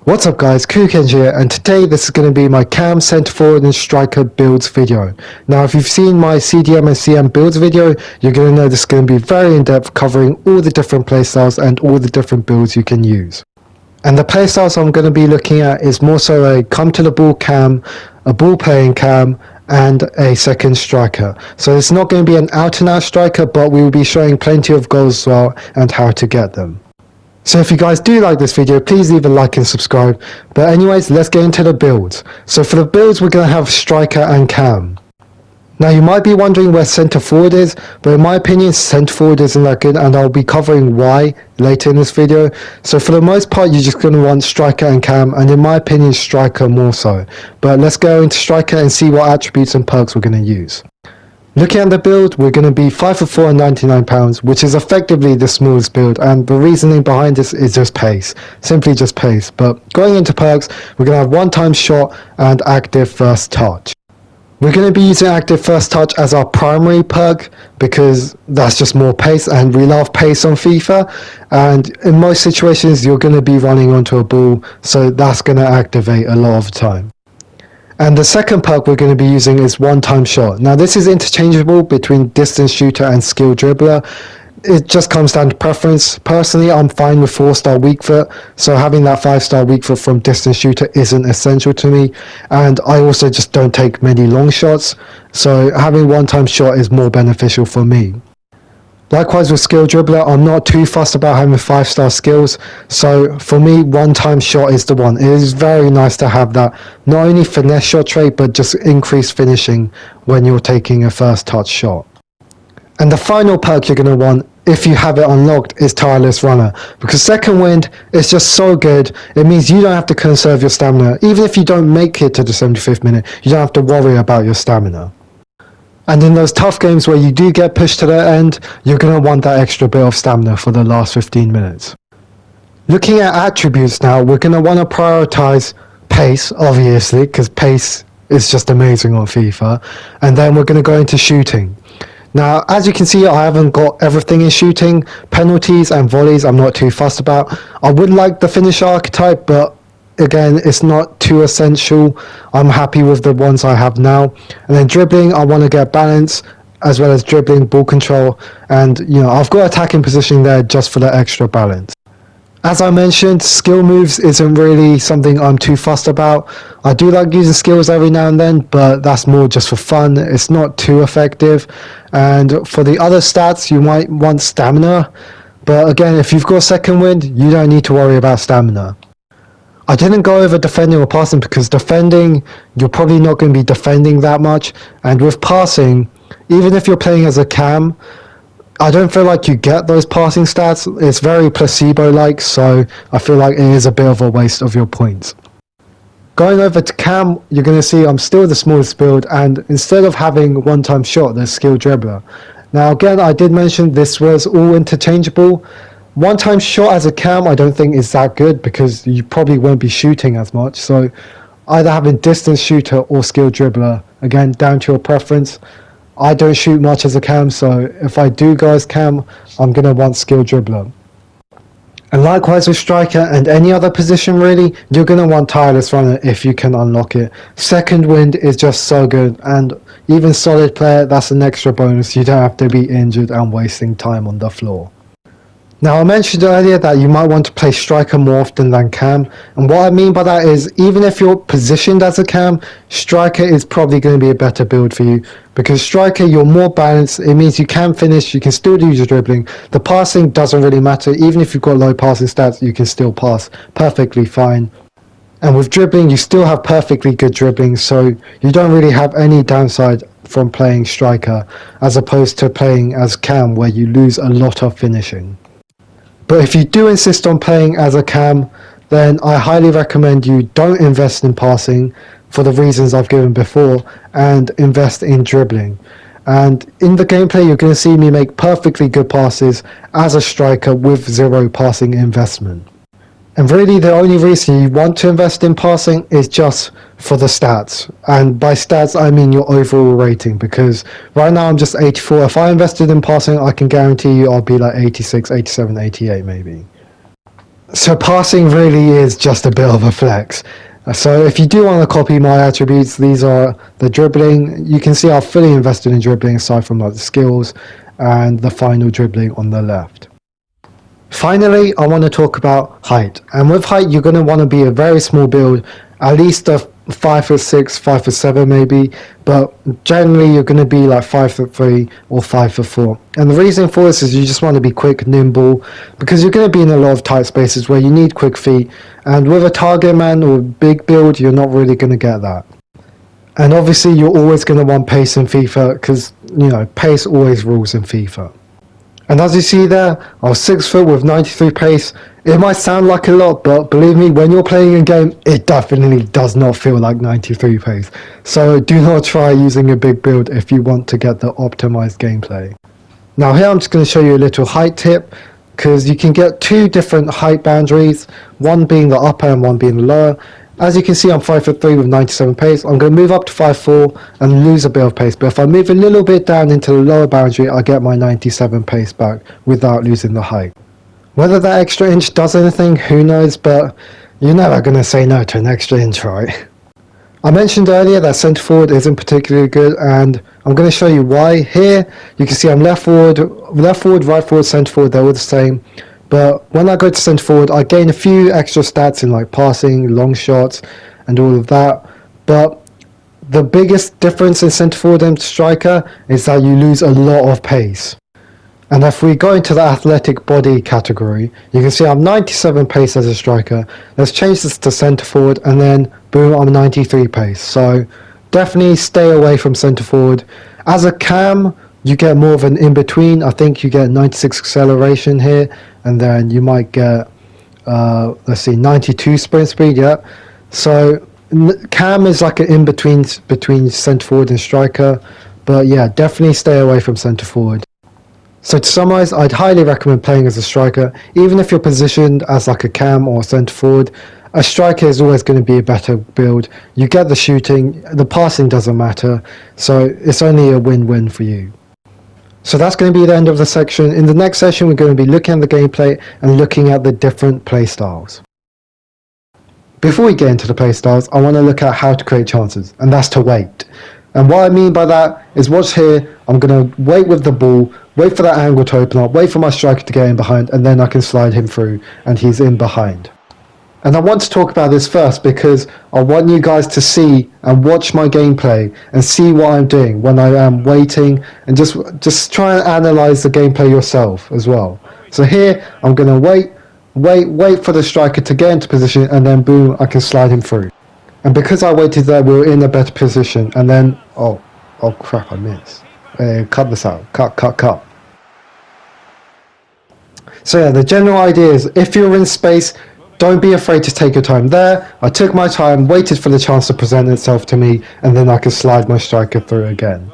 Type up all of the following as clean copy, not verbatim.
What's up guys, KooKenji here, and today this is going to be my cam, centre forward and striker builds video. Now if you've seen my CDM and CM builds video, you're going to know this is going to be very in-depth, covering all the different playstyles and all the different builds you can use. And the playstyles I'm going to be looking at is more so a come to the ball cam, a ball playing cam, and a second striker. So it's not going to be an out and out striker, but we will be showing plenty of goals as well and how to get them. So if you guys do like this video, please leave a like and subscribe. But anyways, let's get into the builds. So for the builds, we're going to have striker and cam. Now you might be wondering where centre forward is, but in my opinion, centre forward isn't that good, and I'll be covering why later in this video. So for the most part, you're just going to want striker and cam, and in my opinion, striker more so. But let's go into striker and see what attributes and perks we're going to use. Looking at the build, we're going to be 5'4" and £99, which is effectively the smallest build, and the reasoning behind this is just pace, simply just pace. But going into perks, we're going to have one-time shot and active first touch. We're going to be using active first touch as our primary perk because that's just more pace, and we love pace on FIFA, and in most situations you're going to be running onto a ball, so that's going to activate a lot of the time. And the second perk we're going to be using is one-time shot. Now this is interchangeable between distance shooter and skill dribbler. It just comes down to preference. Personally, I'm fine with 4-star weak foot, so having that 5-star weak foot from distance shooter isn't essential to me. And I also just don't take many long shots, so having one-time shot is more beneficial for me. Likewise with skill dribbler, I'm not too fussed about having 5-star skills, so for me one-time shot is the one. It is very nice to have that, not only finesse shot trait, but just increased finishing when you're taking a first touch shot. And the final perk you're going to want, if you have it unlocked, is tireless runner, because second wind is just so good. It means you don't have to conserve your stamina. Even if you don't make it to the 75th minute, you don't have to worry about your stamina. And in those tough games where you do get pushed to the end, you're going to want that extra bit of stamina for the last 15 minutes. Looking at attributes now, we're going to want to prioritize pace, obviously, because pace is just amazing on FIFA. And then we're going to go into shooting. Now, as you can see, I haven't got everything in shooting. Penalties and volleys I'm not too fussed about. I would like the finisher archetype, but again, it's not too essential. I'm happy with the ones I have now. And then dribbling, I want to get balance, as well as dribbling, ball control, and I've got attacking positioning there just for the extra balance. As I mentioned, skill moves isn't really something I'm too fussed about. I do like using skills every now and then, but that's more just for fun. It's not too effective. And for the other stats, you might want stamina, but again, if you've got second wind, you don't need to worry about stamina. I didn't go over defending or passing because defending, you're probably not going to be defending that much. And with passing, even if you're playing as a cam, I don't feel like you get those passing stats. It's very placebo-like, so I feel like it is a bit of a waste of your points. Going over to cam, you're going to see I'm still the smallest build, and instead of having one-time shot, there's skill dribbler. Now again, I did mention this was all interchangeable. One-time shot as a cam I don't think is that good because you probably won't be shooting as much, so either having distance shooter or skill dribbler, again down to your preference. I don't shoot much as a cam, so if I do go as cam, I'm going to want skill dribbler. And likewise with striker and any other position really, you're going to want tireless runner if you can unlock it. Second wind is just so good, and even solid player, that's an extra bonus. You don't have to be injured and wasting time on the floor. Now I mentioned earlier that you might want to play striker more often than cam, and what I mean by that is even if you're positioned as a cam, striker is probably going to be a better build for you, because striker you're more balanced. It means you can finish, you can still do your dribbling. The passing doesn't really matter. Even if you've got low passing stats, you can still pass perfectly fine. And with dribbling, you still have perfectly good dribbling, so you don't really have any downside from playing striker as opposed to playing as cam where you lose a lot of finishing. But if you do insist on playing as a cam, then I highly recommend you don't invest in passing for the reasons I've given before, and invest in dribbling. And in the gameplay, you're going to see me make perfectly good passes as a striker with zero passing investment. And really the only reason you want to invest in passing is just for the stats. And by stats I mean your overall rating, because right now I'm just 84. If I invested in passing, I can guarantee you I'll be like 86, 87, 88 maybe. So passing really is just a bit of a flex. So if you do want to copy my attributes, these are the dribbling. You can see I've fully invested in dribbling aside from like the skills and the final dribbling on the left. Finally, I want to talk about height. And with height, you're going to want to be a very small build, at least a 5'6", 5'7" maybe, but generally you're going to be like 5'3" or 5'4". And the reason for this is you just want to be quick, nimble, because you're going to be in a lot of tight spaces where you need quick feet. And with a target man or big build, you're not really going to get that. And obviously, you're always going to want pace in FIFA because, you know, pace always rules in FIFA. And as you see there, I was 6 foot with 93 pace. It might sound like a lot, but believe me, when you're playing a game, it definitely does not feel like 93 pace. So do not try using a big build if you want to get the optimized gameplay. Now here I'm just going to show you a little height tip, because you can get two different height boundaries, one being the upper and one being the lower. As you can see, I'm 5'3" with 97 pace. I'm going to move up to 5'4" and lose a bit of pace. But if I move a little bit down into the lower boundary, I get my 97 pace back without losing the height. Whether that extra inch does anything, who knows, but you're never going to say no to an extra inch, right? I mentioned earlier that centre forward isn't particularly good, and I'm going to show you why. Here, you can see I'm left forward, right forward, centre forward, they're all the same. But when I go to centre forward, I gain a few extra stats in like passing, long shots, and all of that. But the biggest difference in centre forward and striker is that you lose a lot of pace. And if we go into the athletic body category, you can see I'm 97 pace as a striker. Let's change this to centre forward, and then boom, I'm 93 pace. So definitely stay away from centre forward. As a cam, you get more of an in-between. I think you get 96 acceleration here, and then you might get, let's see, 92 sprint speed, yeah. So cam is like an in-between between centre forward and striker, but yeah, definitely stay away from centre forward. So to summarise, I'd highly recommend playing as a striker. Even if you're positioned as like a cam or centre forward, a striker is always going to be a better build. You get the shooting, the passing doesn't matter, so it's only a win-win for you. So that's going to be the end of the section. In the next session, we're going to be looking at the gameplay and looking at the different playstyles. Before we get into the playstyles, I want to look at how to create chances, and that's to wait. And what I mean by that is, watch here, I'm going to wait with the ball, wait for that angle to open up, wait for my striker to get in behind, and then I can slide him through, and he's in behind. And I want to talk about this first because I want you guys to see and watch my gameplay and see what I'm doing when I am waiting, and just try and analyze the gameplay yourself as well. So here I'm going to wait for the striker to get into position, and then boom, I can slide him through. And because I waited there, we're in a better position, and then oh crap, I missed. Cut this out. Cut. So yeah, the general idea is, if you're in space, don't be afraid to take your time. There, I took my time, waited for the chance to present itself to me, and then I can slide my striker through again.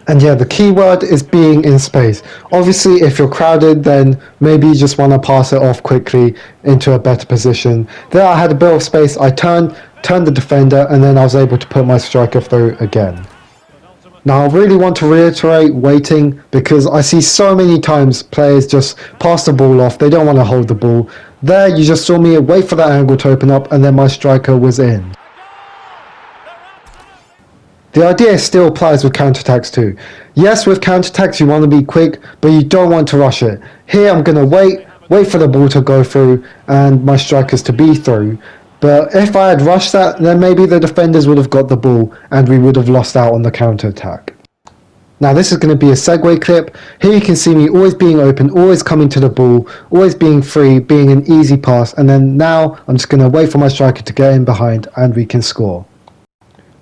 And yeah, the key word is being in space. Obviously, if you're crowded, then maybe you just want to pass it off quickly into a better position. There I had a bit of space, I turned the defender, and then I was able to put my striker through again. Now I really want to reiterate waiting, because I see so many times players just pass the ball off, they don't want to hold the ball. There you just saw me wait for that angle to open up, and then my striker was in. The idea still applies with counterattacks too. Yes, with counterattacks you want to be quick, but you don't want to rush it. Here I'm going to wait for the ball to go through and my strikers to be through. But if I had rushed that, then maybe the defenders would have got the ball and we would have lost out on the counter-attack. Now this is going to be a segue clip. Here you can see me always being open, always coming to the ball, always being free, being an easy pass, and then now I'm just going to wait for my striker to get in behind and we can score.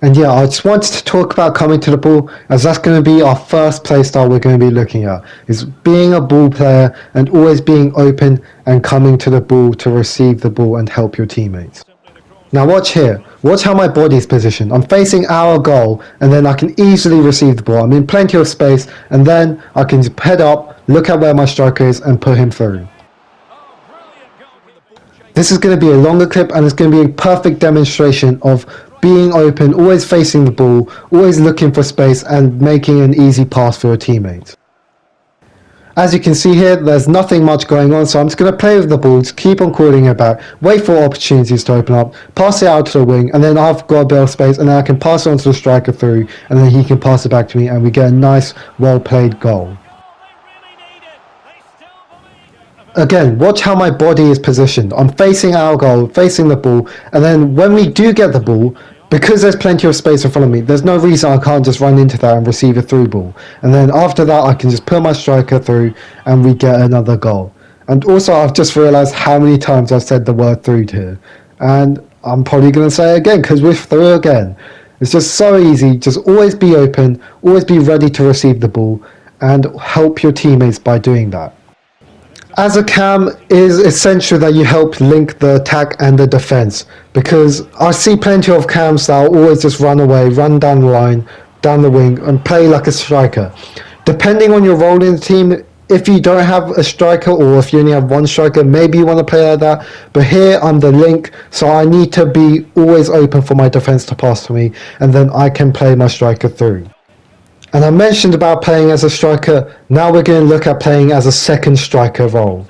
And yeah, I just wanted to talk about coming to the ball, as that's going to be our first playstyle we're going to be looking at, is being a ball player and always being open and coming to the ball to receive the ball and help your teammates. Now watch here, watch how my body's positioned. I'm facing our goal, and then I can easily receive the ball. I'm in plenty of space, and then I can head up, look at where my striker is, and put him through. This is going to be a longer clip, and it's going to be a perfect demonstration of being open, always facing the ball, always looking for space, and making an easy pass for your teammates. As you can see here, there's nothing much going on, so I'm just going to play with the ball, just keep on calling it back, wait for opportunities to open up, pass it out to the wing, and then I've got a bit of space, and then I can pass it on to the striker through, and then he can pass it back to me, and we get a nice, well-played goal. Again, watch how my body is positioned. I'm facing our goal, facing the ball, and then when we do get the ball, because there's plenty of space in front of me, there's no reason I can't just run into that and receive a through ball. And then after that, I can just put my striker through and we get another goal. And also, I've just realised how many times I've said the word through here. And I'm probably going to say it again because we're through again. It's just so easy. Just always be open, always be ready to receive the ball, and help your teammates by doing that. As a cam, it is essential that you help link the attack and the defense, because I see plenty of cams that will always just run away, run down the line, down the wing, and play like a striker. Depending on your role in the team, if you don't have a striker or if you only have one striker, maybe you want to play like that. But here I'm the link, so I need to be always open for my defense to pass to me, and then I can play my striker through. And I mentioned about playing as a striker, now we're going to look at playing as a second striker role.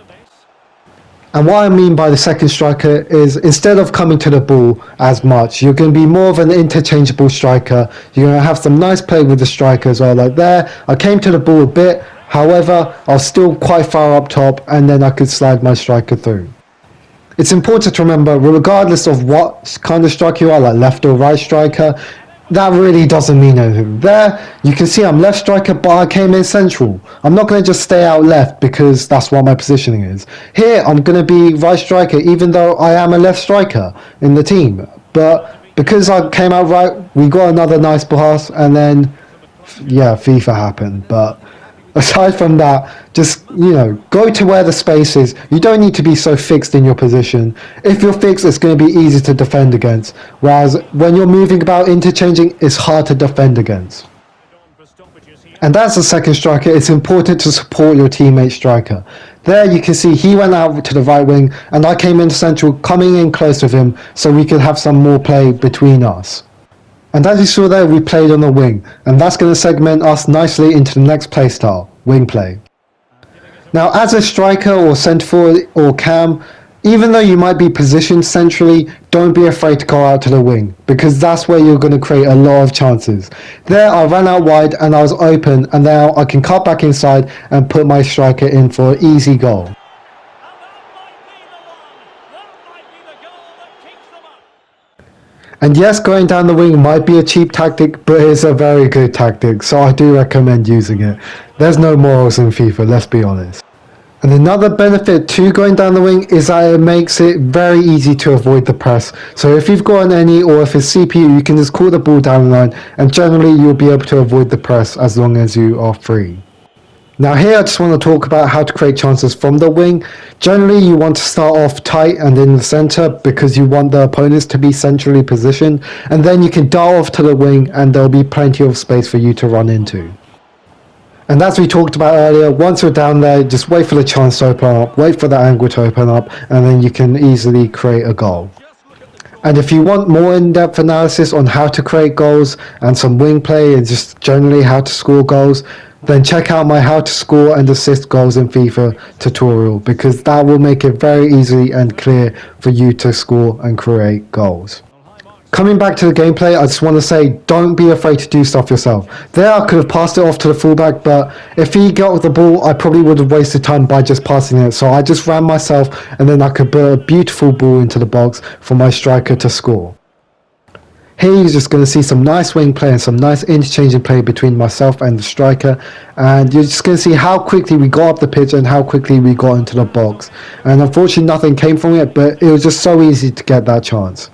And what I mean by the second striker is instead of coming to the ball as much, you're going to be more of an interchangeable striker. You're going to have some nice play with the striker as well. Like there, I came to the ball a bit, however, I was still quite far up top and then I could slide my striker through. It's important to remember, regardless of what kind of striker you are, like left or right striker, that really doesn't mean anything. There, you can see I'm left striker, but I came in central. I'm not going to just stay out left because that's what my positioning is. Here, I'm going to be right striker, even though I am a left striker in the team. But because I came out right, we got another nice pass, and then, yeah, FIFA happened. But aside from that, just, go to where the space is. You don't need to be so fixed in your position. If you're fixed, it's going to be easy to defend against. Whereas when you're moving about, interchanging, it's hard to defend against. And as a second striker, it's important to support your teammate striker. There you can see he went out to the right wing, and I came into central, coming in close with him, so we could have some more play between us. And as you saw there, we played on the wing, and that's going to segment us nicely into the next playstyle, wing play. Now, as a striker or centre forward or cam, even though you might be positioned centrally, don't be afraid to go out to the wing, because that's where you're going to create a lot of chances. There, I ran out wide and I was open, and now I can cut back inside and put my striker in for an easy goal. And yes, going down the wing might be a cheap tactic, but it's a very good tactic, so I do recommend using it. There's no morals in FIFA, let's be honest. And another benefit to going down the wing is that it makes it very easy to avoid the press. So if you've got an any or if it's CPU, you can just call the ball down the line, and generally you'll be able to avoid the press as long as you are free. Now here I just want to talk about how to create chances from the wing. Generally you want to start off tight and in the centre because you want the opponents to be centrally positioned, and then you can dart off to the wing and there'll be plenty of space for you to run into. And as we talked about earlier, once you're down there, just wait for the chance to open up, wait for the angle to open up, and then you can easily create a goal. And if you want more in-depth analysis on how to create goals and some wing play and just generally how to score goals, then check out my how to score and assist goals in FIFA tutorial, because that will make it very easy and clear for you to score and create goals. Coming back to the gameplay, I just want to say, don't be afraid to do stuff yourself. There I could have passed it off to the fullback, but if he got the ball, I probably would have wasted time by just passing it. So I just ran myself, and then I could put a beautiful ball into the box for my striker to score. Here you're just going to see some nice wing play and some nice interchanging play between myself and the striker, and you're just going to see how quickly we got up the pitch and how quickly we got into the box. And unfortunately nothing came from it, but it was just so easy to get that chance.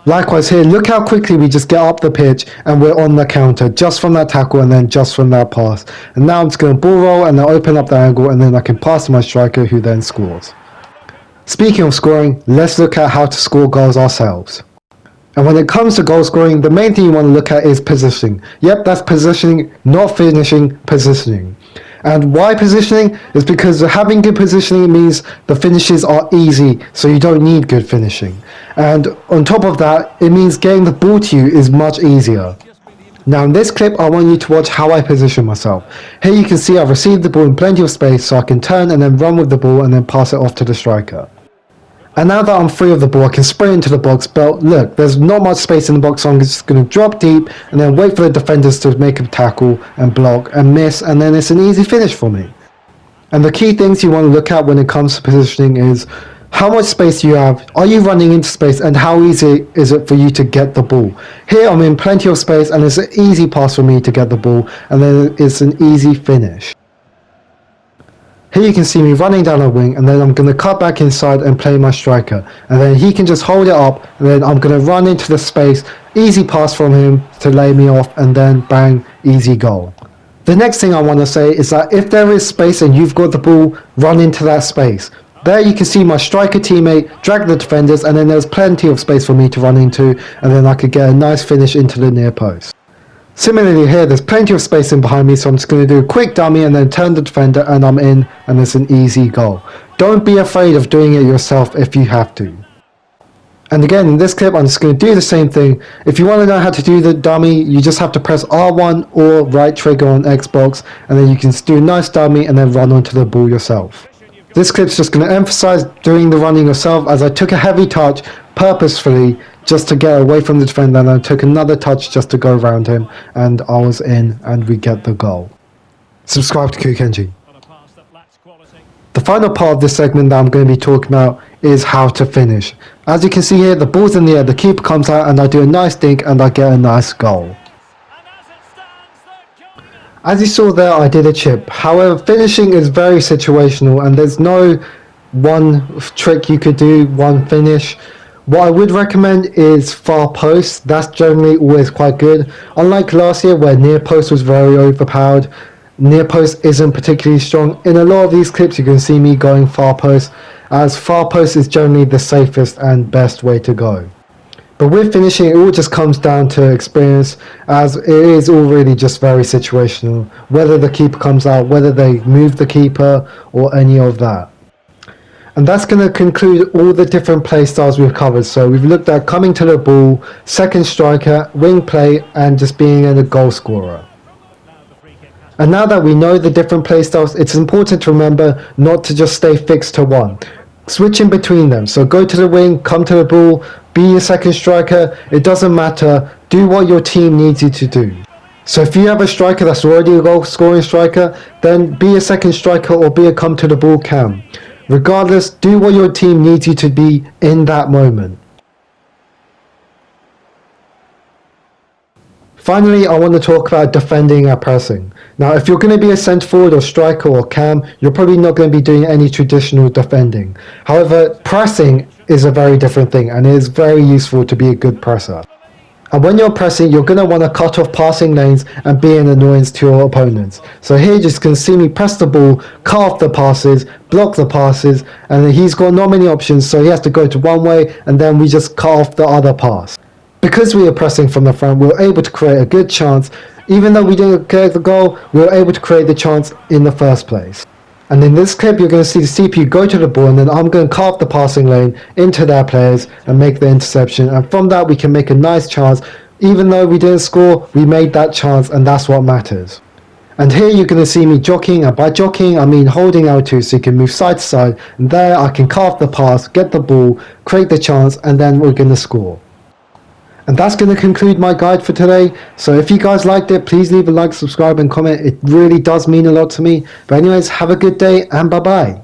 Likewise here, look how quickly we just get up the pitch and we're on the counter just from that tackle and then just from that pass. And now I'm just going to ball roll and then open up the angle, and then I can pass to my striker who then scores. Speaking of scoring, let's look at how to score goals ourselves. And when it comes to goal scoring, the main thing you want to look at is positioning. Yep, that's positioning, not finishing, positioning. And why positioning? Is because having good positioning means the finishes are easy, so you don't need good finishing. And on top of that, it means getting the ball to you is much easier. Now in this clip, I want you to watch how I position myself. Here you can see I've received the ball in plenty of space, so I can turn and then run with the ball and then pass it off to the striker. And now that I'm free of the ball, I can sprint into the box, but look, there's not much space in the box, so I'm just going to drop deep and then wait for the defenders to make a tackle and block and miss, and then it's an easy finish for me. And the key things you want to look at when it comes to positioning is how much space you have, are you running into space, and how easy is it for you to get the ball. Here I'm in plenty of space and it's an easy pass for me to get the ball, and then it's an easy finish. Here you can see me running down a wing, and then I'm going to cut back inside and play my striker, and then he can just hold it up, and then I'm going to run into the space, easy pass from him to lay me off, and then bang, easy goal. The next thing I want to say is that if there is space and you've got the ball, run into that space. There you can see my striker teammate drag the defenders, and then there's plenty of space for me to run into, and then I could get a nice finish into the near post. Similarly here, there's plenty of space in behind me, so I'm just going to do a quick dummy and then turn the defender, and I'm in, and it's an easy goal. Don't be afraid of doing it yourself if you have to. And again, in this clip, I'm just going to do the same thing. If you want to know how to do the dummy, you just have to press R1 or right trigger on Xbox, and then you can do a nice dummy and then run onto the ball yourself. This clip's just going to emphasize doing the running yourself, as I took a heavy touch purposefully just to get away from the defender, and I took another touch just to go around him, and I was in, and we get the goal. Subscribe to KooKenji. The final part of this segment that I'm going to be talking about is how to finish. As you can see here, the ball's in the air, the keeper comes out, and I do a nice dink and I get a nice goal. As you saw there, I did a chip. However, finishing is very situational, and there's no one trick you could do, one finish. What I would recommend is far post. That's generally always quite good. Unlike last year where near post was very overpowered, near post isn't particularly strong. In a lot of these clips you can see me going far post, as far post is generally the safest and best way to go. But with finishing, it all just comes down to experience, as it is all really just very situational. Whether the keeper comes out, whether they move the keeper, or any of that. And that's going to conclude all the different play styles we've covered. So we've looked at coming to the ball, second striker, wing play, and just being a goal scorer. And now that we know the different play styles, it's important to remember not to just stay fixed to one. Switch in between them. So go to the wing, come to the ball, be a second striker, it doesn't matter. Do what your team needs you to do. So if you have a striker that's already a goal scoring striker, then be a second striker or be a come to the ball cam. Regardless, do what your team needs you to be in that moment. Finally, I want to talk about defending and pressing. Now, if you're going to be a centre forward or striker or cam, you're probably not going to be doing any traditional defending. However, pressing is a very different thing, and it is very useful to be a good presser. And when you're pressing, you're going to want to cut off passing lanes and be an annoyance to your opponents. So here you just can see me press the ball, cut off the passes, block the passes, and he's got not many options, so he has to go to one way, and then we just cut off the other pass. Because we are pressing from the front, we were able to create a good chance. Even though we didn't get the goal, we were able to create the chance in the first place. And in this clip, you're going to see the CPU go to the ball, and then I'm going to carve the passing lane into their players and make the interception. And from that, we can make a nice chance. Even though we didn't score, we made that chance, and that's what matters. And here you're going to see me jockeying, and by jockeying I mean holding L2 so you can move side to side. And there I can carve the pass, get the ball, create the chance, and then we're going to score. And that's going to conclude my guide for today. So if you guys liked it, please leave a like, subscribe and comment. It really does mean a lot to me. But anyways, have a good day and bye bye.